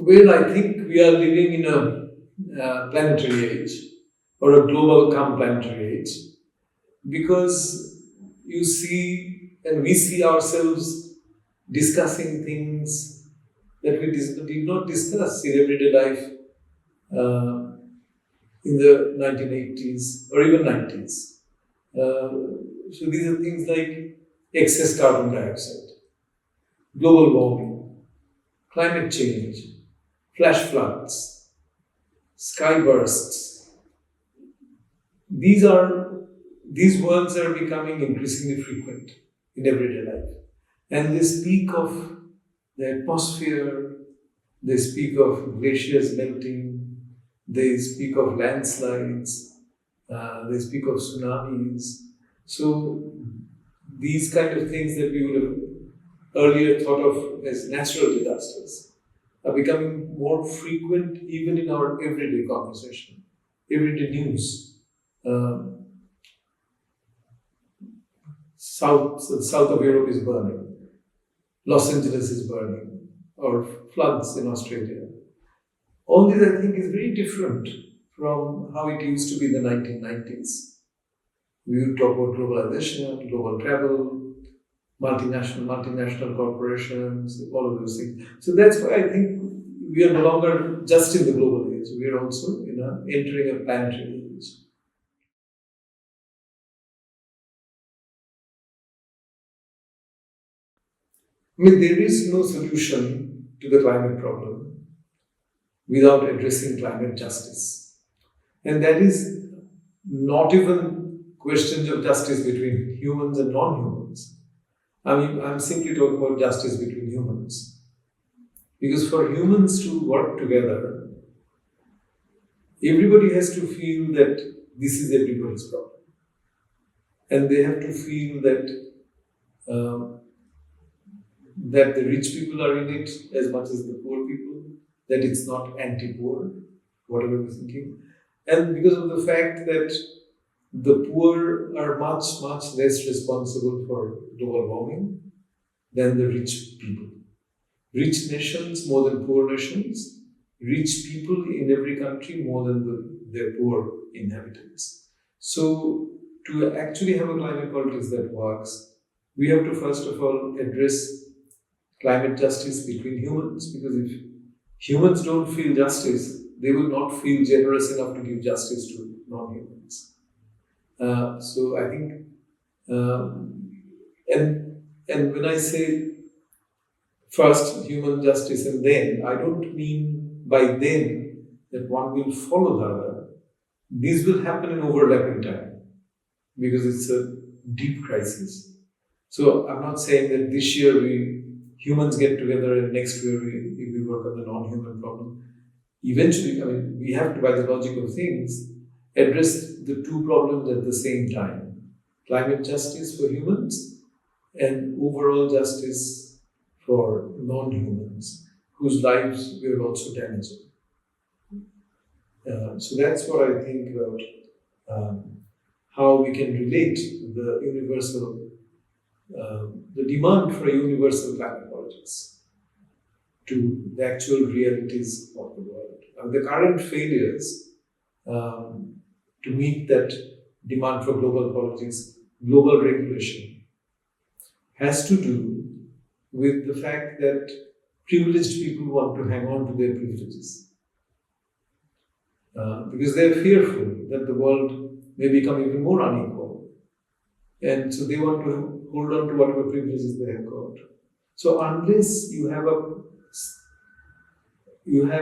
Well, I think we are living in a planetary age or a global come planetary age because you see and we see ourselves discussing things that we did not discuss in everyday life uh, in the 1980s or even 90s. So these are things like excess carbon dioxide, global warming, climate change, flash floods, sky bursts. These are these words are becoming increasingly frequent in everyday life, and they speak of the atmosphere. They speak of glaciers melting. They speak of landslides. They speak of tsunamis. So these kind of things that we would have earlier thought of as natural disasters are becoming more frequent even in our everyday conversation, everyday news. Um, south of Europe is burning, Los Angeles is burning, or floods in Australia. All this, I think, is very different from how it used to be in the 1990s. We would talk about globalization, global travel, multinational corporations, all of those things. So that's why I think we are no longer just in the global age. We are also entering a planetary age. I mean, there is no solution to the climate problem without addressing climate justice. And that is not even questions of justice between humans and non-humans. I mean, I'm simply talking about justice between humans. Because for humans to work together, everybody has to feel that this is everybody's problem. And they have to feel um, that the rich people are in it as much as the poor people, that it's not anti-poor, whatever we're thinking. And because of the fact that the poor are much, much less responsible for global warming than the rich people. Rich nations more than poor nations, rich people in every country more than their poor inhabitants. So, to actually have a climate politics that works, we have to first of all address climate justice between humans, because if humans don't feel justice, they will not feel generous enough to give justice to non-humans. So I think, um, and when I say first human justice and then, I don't mean by then that one will follow the other. These will happen in overlapping time because it's a deep crisis. So I'm not saying that this year we humans get together and next year we work on the non-human problem. Eventually, I mean, we have to, by the logic of things, address the two problems at the same time: climate justice for humans and overall justice for non-humans whose lives we are also damaging. So that's what I think about um, how we can relate the demand for a universal climate politics to the actual realities of the world. And the current failures um, to meet that demand for global politics, global regulation, has to do with the fact that privileged people want to hang on to their privileges because they're fearful that the world may become even more unequal. And so they want to hold on to whatever privileges they have got. So unless you have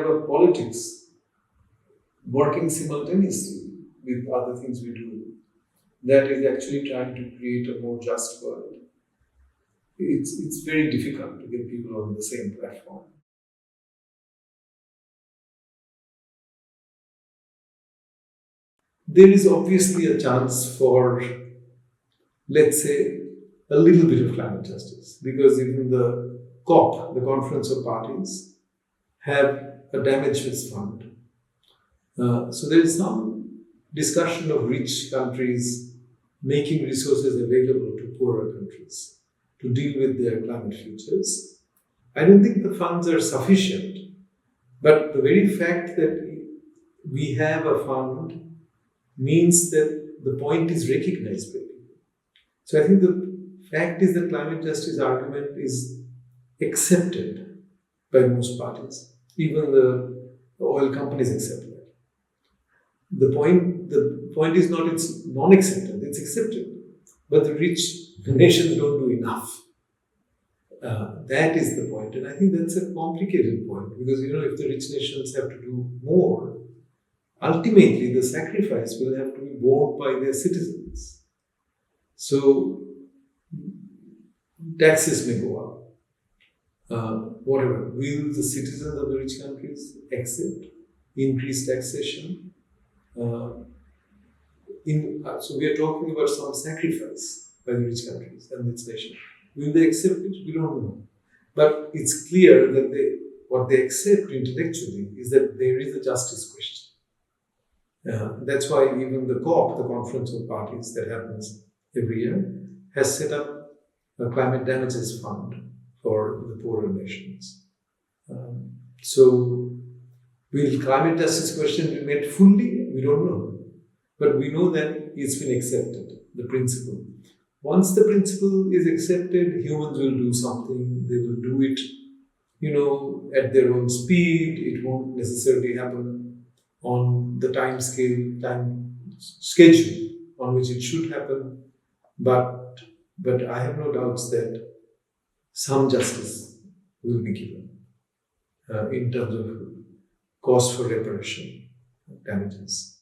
a politics working simultaneously with other things we do, that is actually trying to create a more just world, it's very difficult to get people on the same platform. There is obviously a chance for, let's say, a little bit of climate justice because even the COP, the Conference of Parties, have a damages fund. So there is some discussion of rich countries making resources available to poorer countries to deal with their climate futures. I don't think the funds are sufficient But the very fact that we have a fund means that the point is recognized by people. So I think the fact is that climate justice argument is accepted by most parties. Even the oil companies accept that. The point is not it's non-accepted, it's accepted. But the rich nations don't do enough. That is the point. And I think that's a complicated point because, if the rich nations have to do more, ultimately the sacrifice will have to be borne by their citizens. So taxes may go up. Whatever. Will the citizens of the rich countries accept increased taxation? So we are talking about some sacrifice by the rich countries and its nation. Will they accept it? We don't know. But it's clear that what they accept intellectually is that there is a justice question. That's why even the COP, the Conference of Parties that happens every year, has set up a climate damages fund for the poorer nations. So will climate justice question be met fully? We don't know. But we know that it's been accepted, the principle. Once the principle is accepted, humans will do something. They will do it, at their own speed. It won't necessarily happen on the time schedule on which it should happen. But I have no doubts that some justice will be given in terms of cost for reparation, damages.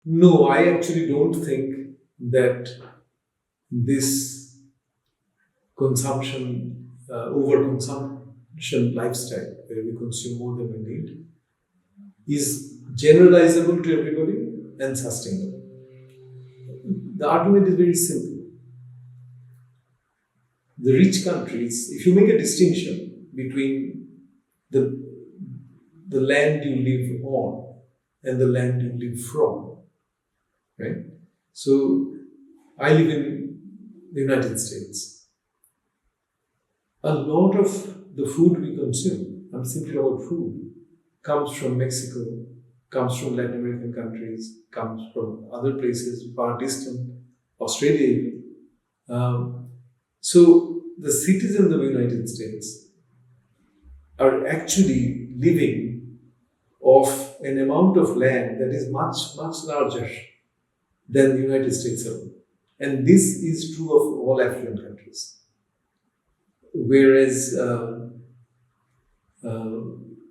No, I actually don't think that this overconsumption lifestyle, where we consume more than we need, is generalizable to everybody and sustainable. The argument is very simple. The rich countries, if you make a distinction between the land you live on and the land you live from, right? So I live in the United States. A lot of the food we consume, I'm simply about food, comes from Mexico, comes from Latin American countries, comes from other places far distant, Australia even. So the citizens of the United States are actually living off an amount of land that is much, much larger than the United States alone. And this is true of all African countries. Whereas,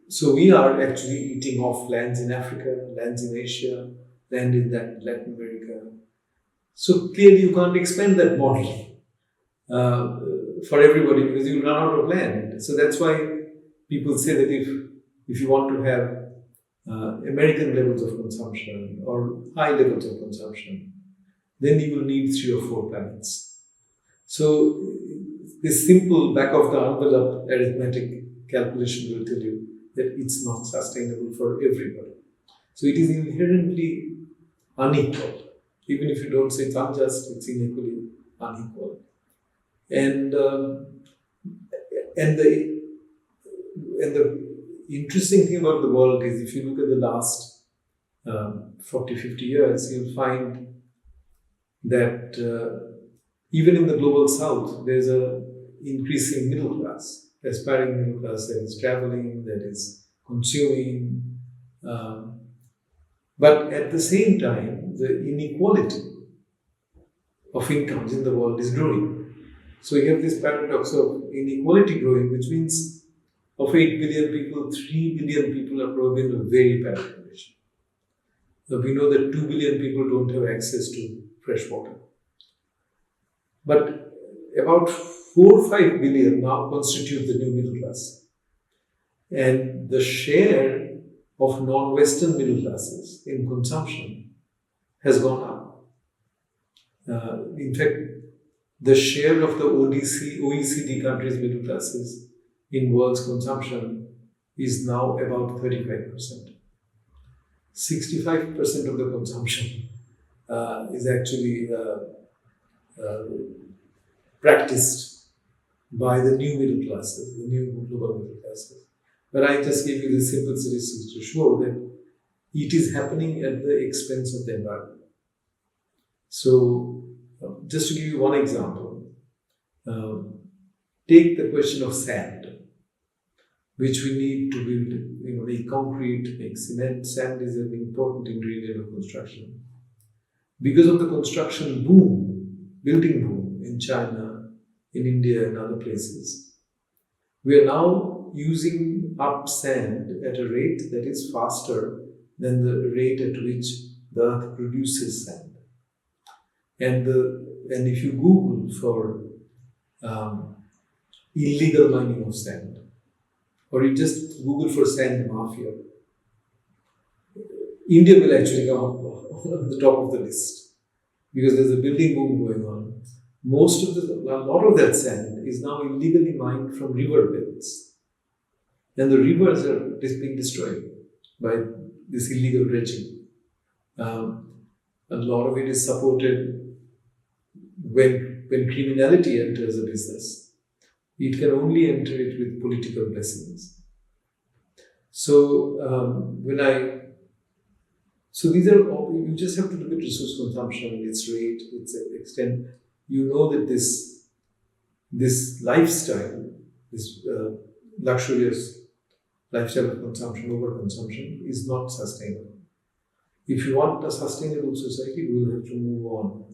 so we are actually eating off lands in Africa, lands in Asia, land in Latin America. So clearly you can't expand that model for everybody because you run out of land. So that's why people say that if you want to have American levels of consumption or high levels of consumption, then you will need 3 or 4 planets. So this simple back of the envelope arithmetic calculation will tell you that it's not sustainable for everybody. So it is inherently unequal. Even if you don't say it's unjust, it's inequally unequal. And the interesting thing about the world is if you look at the last 40, 50 years, you'll find that even in the global south, there's an increasing middle class, aspiring middle class that is traveling, that is consuming. But at the same time, the inequality of incomes in the world is growing. So you have this paradox of inequality growing, which means of 8 billion people, 3 billion people are probably in a very bad condition. Now we know that 2 billion people don't have access to fresh water. But about 4 or 5 billion now constitute the new middle class. And the share of non-Western middle classes in consumption has gone up. In fact, the share of the OECD countries' middle classes in world's consumption is now about 35%. 65% of the consumption is actually practiced by the new middle classes, the new global middle classes. But I just gave you the simple statistics to show that it is happening at the expense of the environment. So, just to give you one example, take the question of sand, which we need to build, make concrete, make cement. Sand is an important ingredient of construction. Because of the construction boom, building boom in China, in India, and other places, we are now using up sand at a rate that is faster than the rate at which the earth produces sand. And if you Google for illegal mining of sand, or you just Google for sand mafia, India will actually come up on the top of the list because there's a building boom going on. A lot of that sand is now illegally mined from river beds, and the rivers are being destroyed by this illegal dredging. A lot of it is supported when criminality enters a business. It can only enter it with political blessings. So these are all, you just have to look at resource consumption, its rate, its extent. You know that this lifestyle, this luxurious lifestyle of consumption, overconsumption, is not sustainable. If you want a sustainable society, we will have to move on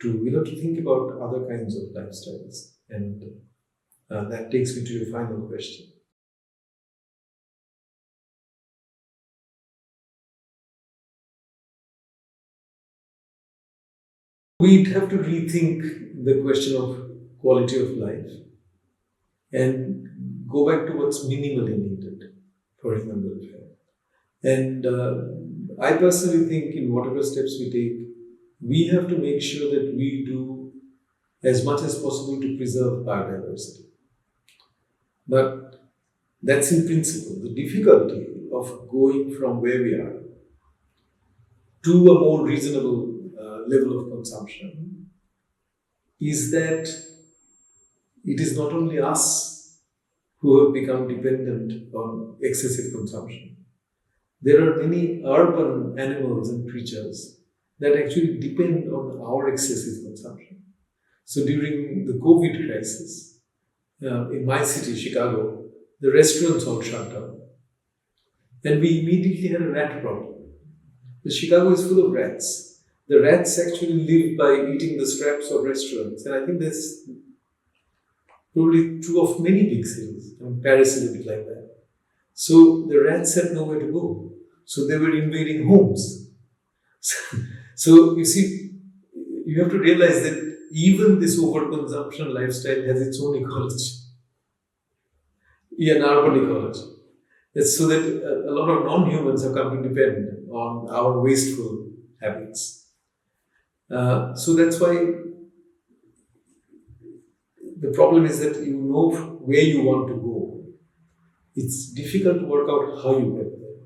to think about other kinds of lifestyles, and that takes me to your final question. We'd have to rethink the question of quality of life and go back to what's minimally needed for human welfare. And I personally think in whatever steps we take, we have to make sure that we do as much as possible to preserve biodiversity. But that's in principle. The difficulty of going from where we are to a more reasonable level of consumption is that it is not only us who have become dependent on excessive consumption. There are many urban animals and creatures that actually depend on our excessive consumption. So during the COVID crisis, in my city, Chicago, the restaurants all shut down. And we immediately had a rat problem. The Chicago is full of rats. The rats actually live by eating the scraps of restaurants. And I think that's probably true of many big cities. Paris is a bit like that. So the rats had nowhere to go. So they were invading homes. So you see, you have to realize that even this overconsumption lifestyle has its own ecology. An urban ecology. It's so that a lot of non-humans have come to depend on our wasteful habits. So that's why the problem is that you know where you want to go. It's difficult to work out how you get there.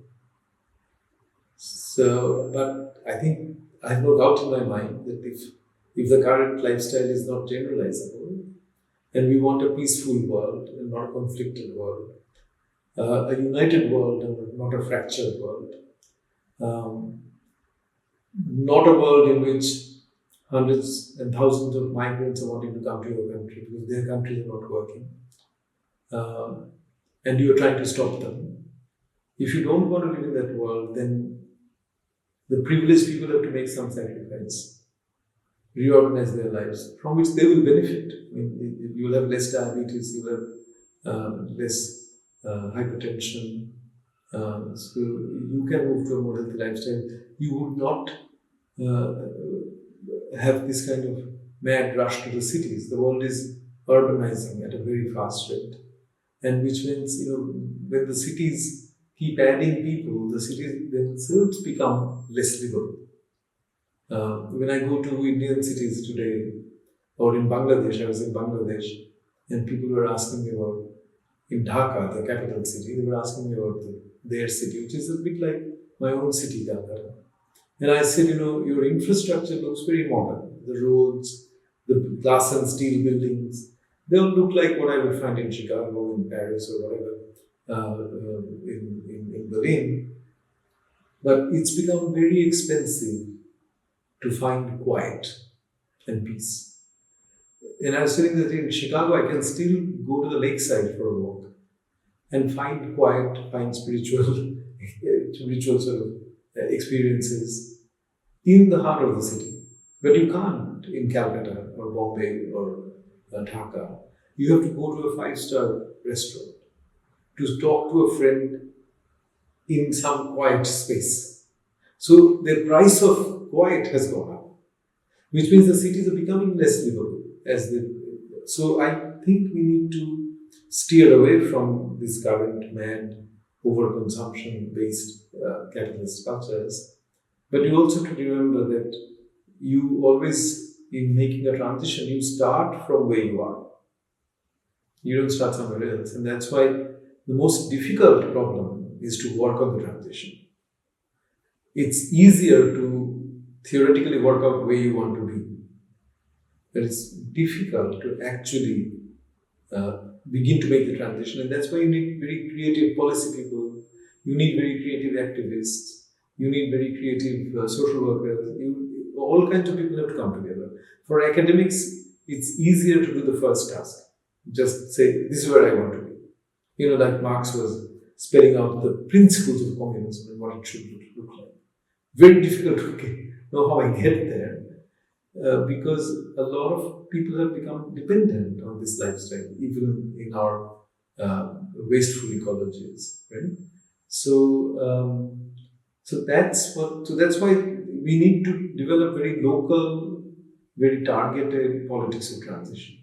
So, but I think I have no doubt in my mind that if the current lifestyle is not generalizable, and we want a peaceful world and not a conflicted world, a united world and not a fractured world, not a world in which hundreds and thousands of migrants are wanting to come to your country because their countries are not working, and you are trying to stop them. If you don't want to live in that world, then the privileged people have to make some sacrifice, reorganize their lives, from which they will benefit. I mean, you will have less diabetes, you will have less hypertension, so you can move to a more healthy lifestyle. You would not have this kind of mad rush to the cities. The world is urbanizing at a very fast rate, and which means, when the cities keep adding people, the cities themselves become less livable. When I go to Indian cities today, or in Bangladesh, I was in Bangladesh, and people were asking me about, in Dhaka, the capital city, they were asking me about their city, which is a bit like my own city, Calcutta. And I said, your infrastructure looks very modern. The roads, the glass and steel buildings, they don't look like what I would find in Chicago, in Paris, or whatever, in Berlin. But it's become very expensive to find quiet and peace. And I was saying that in Chicago, I can still go to the lakeside for a walk and find quiet, find spiritual sort of experiences in the heart of the city. But you can't in Calcutta or Bombay or Dhaka. You have to go to a 5-star restaurant to talk to a friend in some quiet space. So the price of quiet has gone up, which means the cities are becoming less livable. So I think we need to steer away from this current mad overconsumption based capitalist cultures. But you also have to remember that you always, in making a transition, you start from where you are. You don't start somewhere else. And that's why the most difficult problem is to work on the transition. It's easier to theoretically work out where you want to be, but it's difficult to actually begin to make the transition. And that's why you need very creative policy people, you need very creative activists, you need very creative social workers, all kinds of people have to come together. For academics, it's easier to do the first task. Just say, this is where I want to be. Like Marx was spelling out the principles of communism and what it should look like. Very difficult to know how I get there, because a lot of people have become dependent on this lifestyle, even in our wasteful ecologies, right? So that's why we need to develop very local, very targeted politics of transition.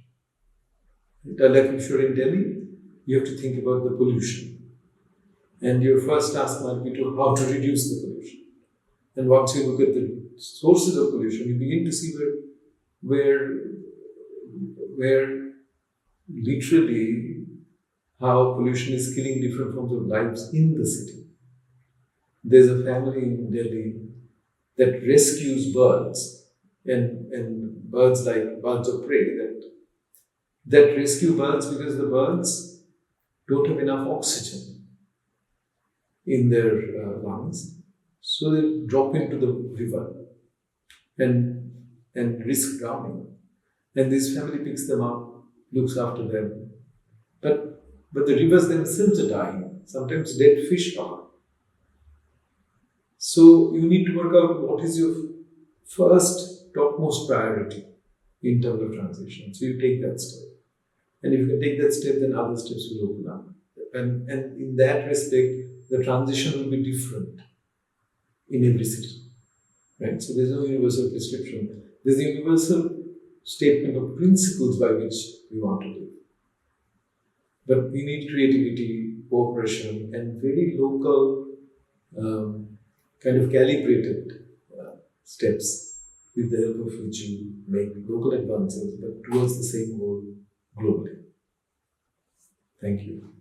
Like if you're in Delhi, you have to think about the pollution, and your first task might be to how to reduce the pollution. And once you look at the sources of pollution, you begin to see where literally how pollution is killing different forms of lives in the city. There's a family in Delhi that rescues birds and birds like birds of prey that rescue birds because the birds don't have enough oxygen in their lungs. So they drop into the river and risk drowning. And this family picks them up, looks after them. But the rivers themselves are dying. Sometimes dead fish are. So you need to work out what is your first topmost priority in terms of transition. So you take that step. And if you can take that step, then other steps will open up. And in that respect, the transition will be different in every city, right? So there's no universal prescription. There's a universal statement of principles by which we want to live. But we need creativity, cooperation, and very local, kind of calibrated steps with the help of which you make local advances, but towards the same goal globally. Thank you.